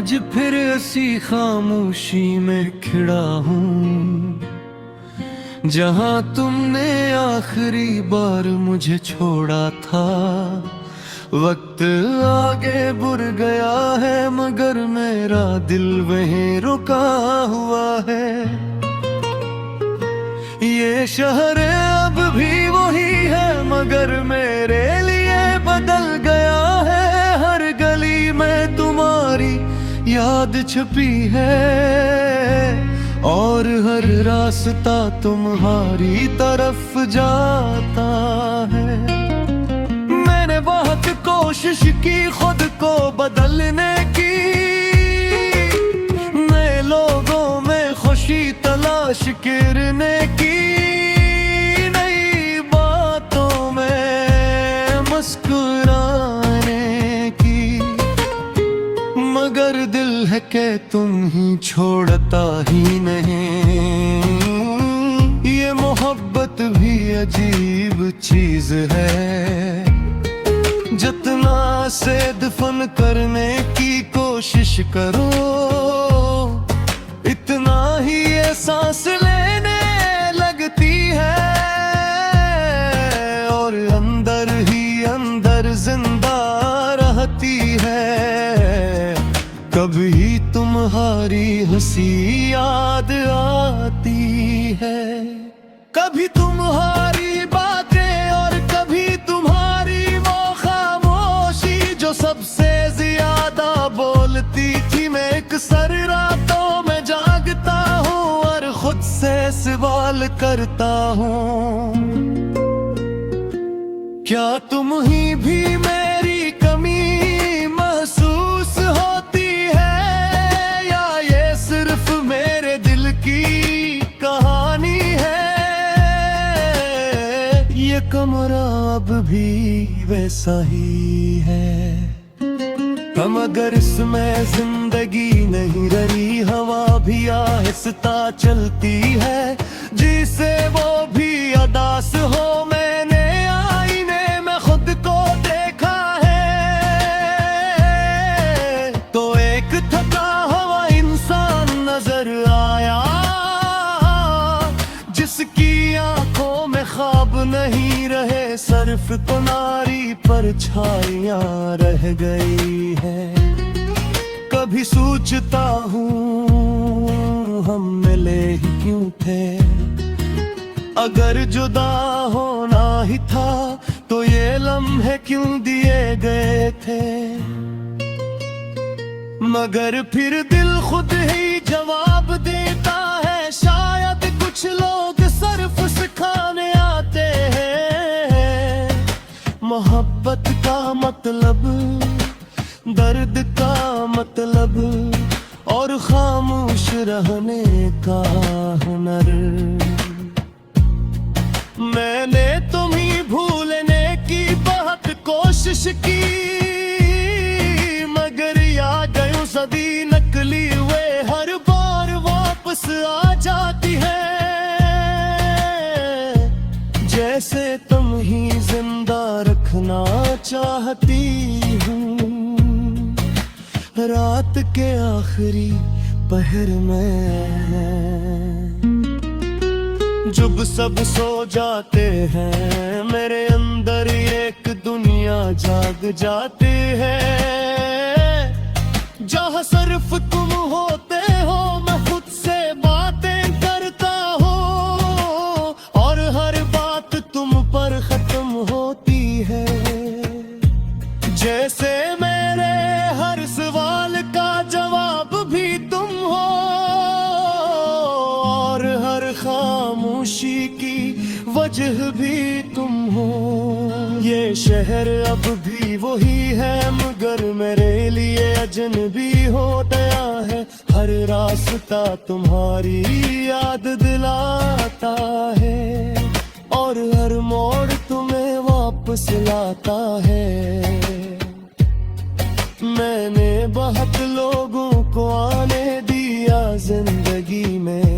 आज फिर ऐसी खामोशी में खिड़ा हूँ जहाँ तुमने आखिरी बार मुझे छोड़ा था। वक्त आगे बढ़ गया है मगर मेरा दिल वहीं रुका हुआ है। ये शहर अब भी वही है मगर मेरे लिए बदल गया है। हर गली में तुम्हारी याद छुपी है और हर रास्ता तुम्हारी तरफ जाता है। मैंने बहुत कोशिश की खुद को बदलने की, नए लोगों में खुशी तलाश करने की, नई बातों में मुस्कुराने की, मगर दिल है कि तुम ही छोड़ता ही नहीं। ये मोहब्बत भी अजीब चीज है, जितना से दफन करने की कोशिश करो इतना ही ये सांस लेने लगती है और अंदर ही अंदर जिंदा रहती है। कभी तुम्हारी हंसी याद आती है, कभी तुम्हारी बातें और कभी तुम्हारी वो खामोशी जो सबसे ज्यादा बोलती थी। मैं अक्सर रातों में जागता हूँ और खुद से सवाल करता हूँ, क्या तुम ही भी मेरी कमी महसूस होती है या ये सिर्फ मेरे दिल की कहानी है। ये कमरा अब भी वैसा ही है, हम अगर इसमें जिंदगी नहीं रही, हवा भी आहिस्ता चलती है जिसे वो भी अदास हो। मैंने आईने में खुद को देखा है तो एक थका हुआ इंसान नजर आया जिसकी आंखों में ख्वाब नहीं रहे, सिर्फ तुम्हारी परछाइयां रह गई है। कभी सोचता हूँ हम मिले ही क्यों थे, अगर जुदा होना ही था तो ये लम्हे क्यों दिए गए थे। मगर फिर दिल खुद ही जवाब देता है, शायद कुछ लोग सिर्फ सिखाने आते हैं मोहब्बत का मतलब, दर्द का मतलब और खामोश रहने का हुनर। मैंने तुम्हें भूलने की बहुत कोशिश की मगर याद गयूं सदी नकली वे हर बार वापस आ जाती है। जैसे तुम ही जिंदा रखना चाहती हूँ रात के आखिरी पहर में। जब सब सो जाते हैं मेरे अंदर एक दुनिया जाग जाती है, जहाँ सिर्फ तुम होते हो मैं खुद से बातें करता हूँ और हर बात तुम पर खत्म होती है। जैसे मेरे हर सवाल का जवाब भी तुम हो और हर खामोशी की वजह भी तुम हो। ये शहर अब भी वही है मगर मेरे लिए अजनबी हो गया है। हर रास्ता तुम्हारी याद दिलाता है और हर मोड़ तुम्हें वापस लाता है। मैंने बहुत लोगों को आने दिया जिंदगी में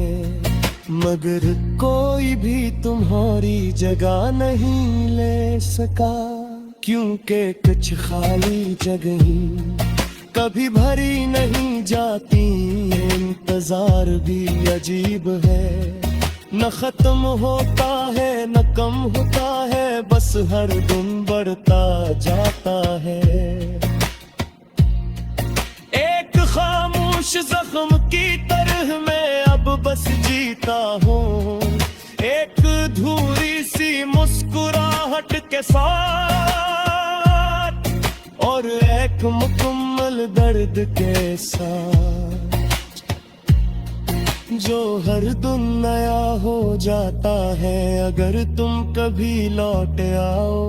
मगर कोई भी तुम्हारी जगह नहीं ले सका, क्योंकि कुछ खाली जगह कभी भरी नहीं जाती, इंतजार भी अजीब है। न खत्म होता है न कम होता है, बस हर दिन बढ़ता जाता है। एक खामोश जख्म की तरह मैं अब बस जीता हूँ, एक धूरी सी मुस्कुराहट के साथ, और एक मुकम्मल दर्द के साथ, जो हर दिन नया हो जाता है। अगर तुम कभी लौट आओ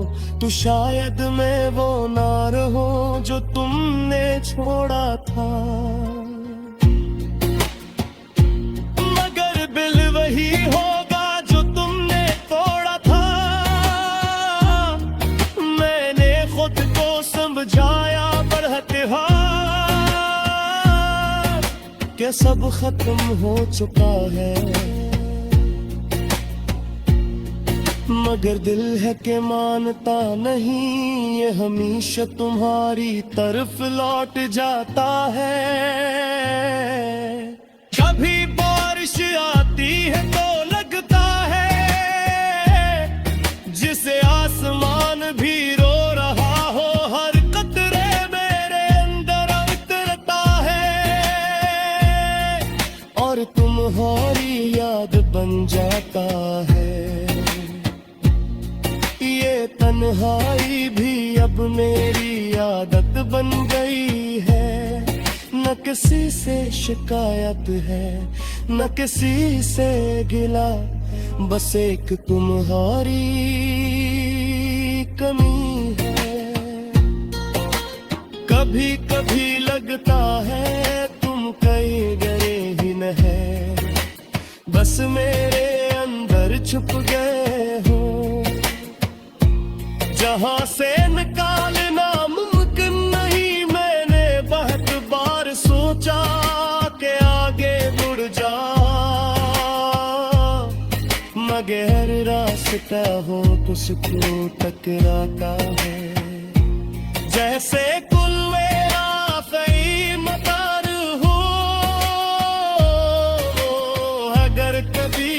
तो शायद मैं वो ना रहूं जो तुमने छोड़ा था, मगर दिल वही होगा जो तुमने तोड़ा था। मैंने खुद को समझाया बढ़ते हाथ कि सब खत्म हो चुका है, मगर दिल है कि मानता नहीं, ये हमेशा तुम्हारी तरफ लौट जाता है। कभी बारिश आती है तो लगता है जिसे आसमान भी रो रहा हो, हर कतरे मेरे अंदर उतरता है, और तुम्हारी याद बन जाता है। ये तन्हाई भी अब मेरी आदत बन गई है, न किसी से शिकायत है न किसी से गिला, बस एक तुम्हारी कमी है। कभी कभी लगता है तुम कहीं गए ही न है, बस मेरे अंदर छुप गए हो, जहां से निकालना मुमकिन नहीं। मैंने बहुत बार सोचा कि आगे मुड़ जा, मगर रास्ता हो उसको टकराता है, जैसे कुल्ले आफ़ई मतार हो। अगर कभी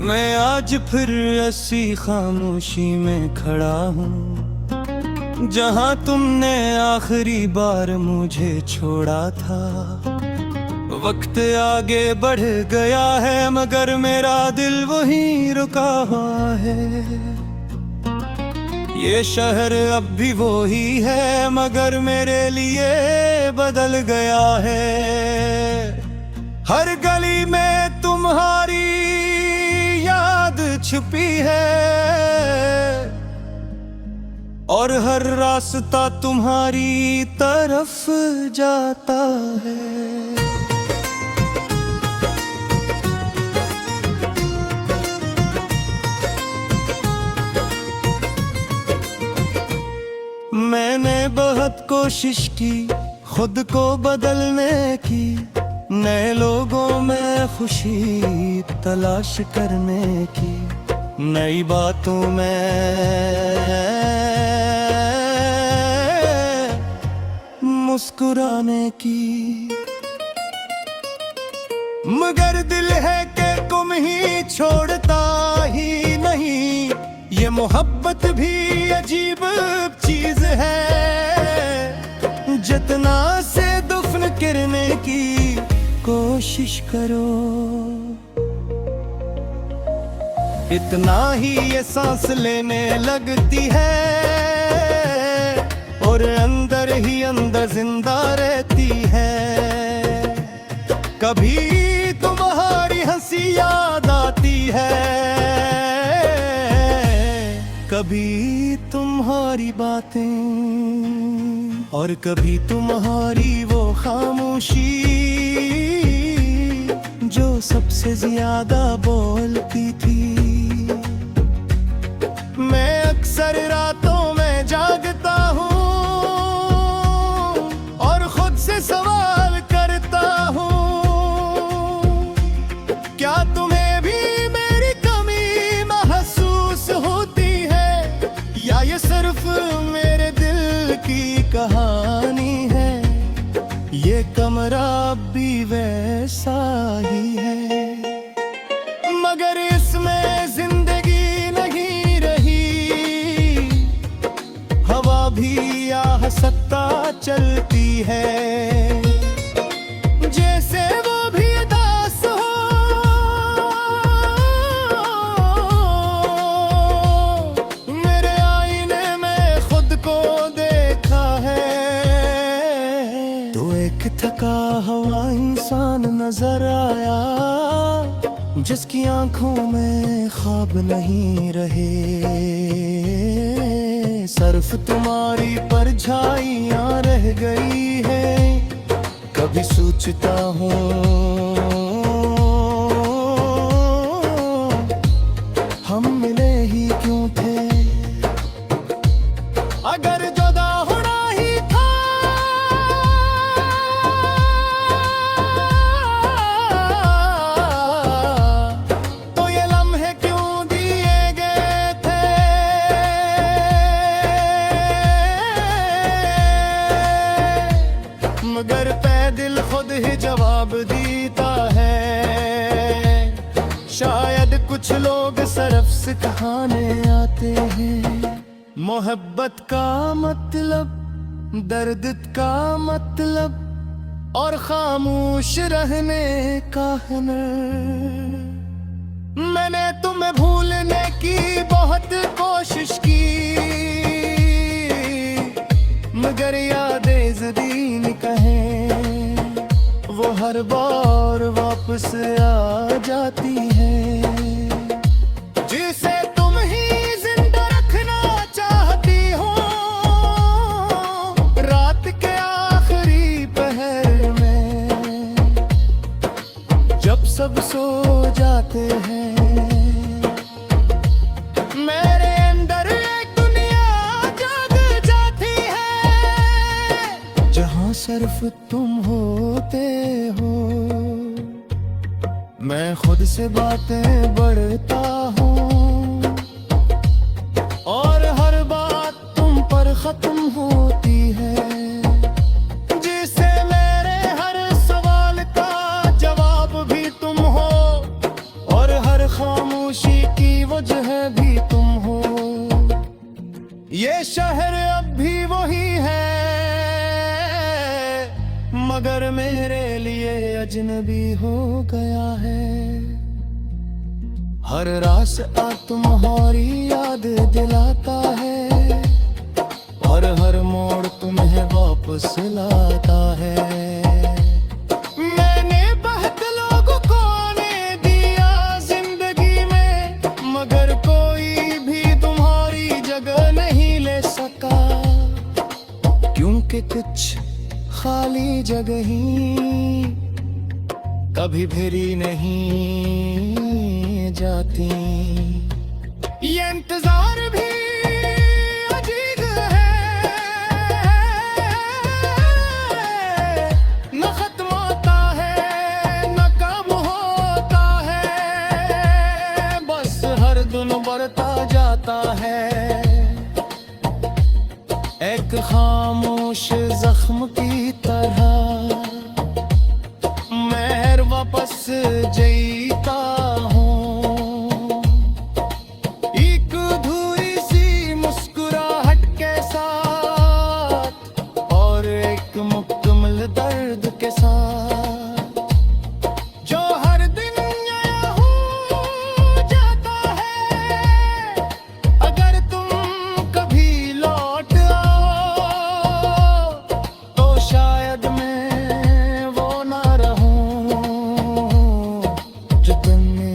मैं आज फिर ऐसी खामोशी में खड़ा हूँ, जहाँ तुमने आखिरी बार मुझे छोड़ा था। वक्त आगे बढ़ गया है मगर मेरा दिल वहीं रुका हुआ है। ये शहर अब भी वही है मगर मेरे लिए बदल गया है। हर गली में तुम्हारी याद छुपी है और हर रास्ता तुम्हारी तरफ जाता है। मैंने बहुत कोशिश की खुद को बदलने की, नए लोगों में खुशी तलाश करने की, नई बातों में मुस्कुराने की, मगर दिल है कि तुम ही छोड़ता ही नहीं। ये मोहब्बत भी अजीब चीज है, जितना से दफन करने की कोशिश करो इतना ही ये सांस लेने लगती है और अंदर ही अंदर जिंदा रहती है। कभी तुम्हारी हंसी याद आती है, कभी तुम्हारी बातें और कभी तुम्हारी वो खामोशी जो सबसे ज्यादा बोलती थी। मैं अक्सर रातों में जागता हूँ और खुद से सवाल करता हूँ ही है, मगर इसमें जिंदगी नहीं रही। हवा भी आह सकता चलती है, जैसे वो भी दास हो। मेरे आईने में खुद को देखा है, तो एक थका हुआ इंसान नजर आया, जिसकी आंखों में ख्वाब नहीं रहे। सिर्फ तुम्हारी परछाइयां रह गई है, कभी सोचता हूँ हम मिले ही क्यों थे। अगर जुदा होना ही था तो ये लम्हे क्यों दिए गए थे। मगर दिल खुद ही जवाब देता है। शायद कुछ लोग सिर्फ सिखाने आते हैं, मोहब्बत का मतलब, दर्द का मतलब, और खामोश रहने का हुनर। मैंने तुम्हें भूलने की बहुत कोशिश की, मगर यादें ज़दीन कहें वो हर बार वापस आ जाती है। जिसे तुम ही जिंदा रखना चाहती हो, रात के आखिरी पहर में, जब सब सो जाते हैं। मेरे अंदर एक दुनिया जाग जाती है, जहां सिर्फ तुम होते हो। मैं खुद से बातें बढ़ता हूँ, और हर बात तुम पर खत्म होती है। जिसे मेरे हर सवाल का जवाब भी तुम हो, और हर खामोशी की वजह भी तुम हो। ये शहर अब भी वही है, मगर मेरे लिए अजनबी हो गया है। हर रास्ता तुम्हारी याद दिलाता है, और हर मोड़ तुम्हें वापस लाता है। मैंने बहुत लोगों को आने दिया जिंदगी में, मगर कोई भी तुम्हारी जगह नहीं ले सका, क्योंकि कुछ खाली जगह ही कभी भरी नहीं जाती। ये इंतजार भी अजीब है, न खत्म होता है न कम होता है, बस हर दिन बढ़ता जाता है। एक खामोश जख्म की तरह मैं वापस जीता हूँ, एक अधूरी सी मुस्कुराहट के साथ, और एक मुकम्मल दर्द के साथ, जो हर दिन नया हो जाता है। अगर तुम कभी लौट शायद मैं वो ना रहूं जो तुमने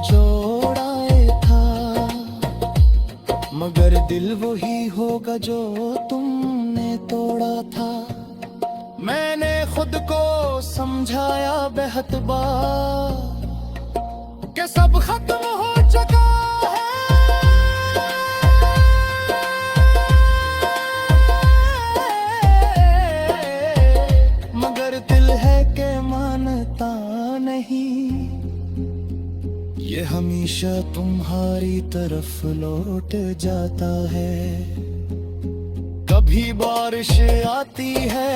जोड़ाए था, मगर दिल वही होगा जो तुमने तोड़ा था। मैंने खुद को समझाया बेहद बार कि सब खत्म हो चुका है, मगर दिल है के मानता नहीं। ये हमेशा तुम्हारी तरफ लौट जाता है। कभी बारिश आती है